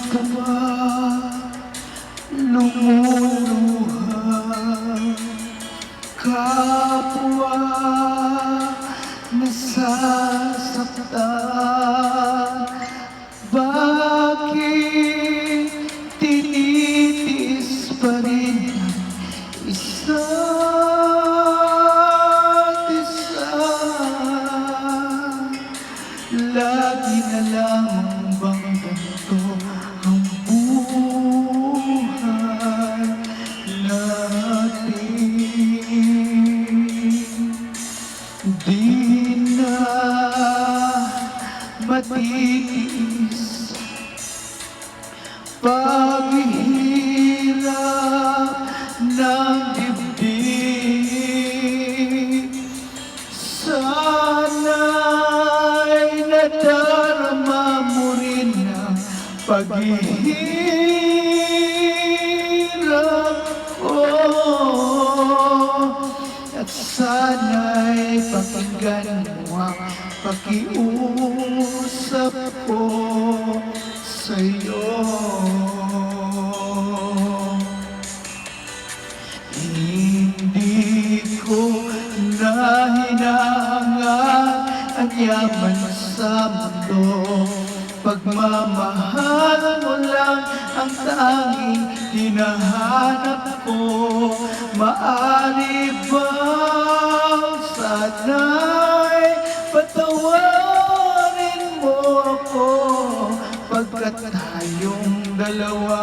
ka ba lumuluha? Kapwa nasasaktan, bakit tinitiis pa rin ang isa't isa? Lagi na lamang bang ganito ang buhay natin? Di na matitiis paghihirap ng dibdib. Sana'y nadarama mo rin ang paghihirap ko, at sana'y pakinggan mo ang pakiusap ko sa'yo. Hindi ko na hinahangad ang yaman sa mundo, pagmamahal mo lang ang tanging hinahanap ko. Maaari bang sana'y patawarin mo ako, pagkat tayong dalawa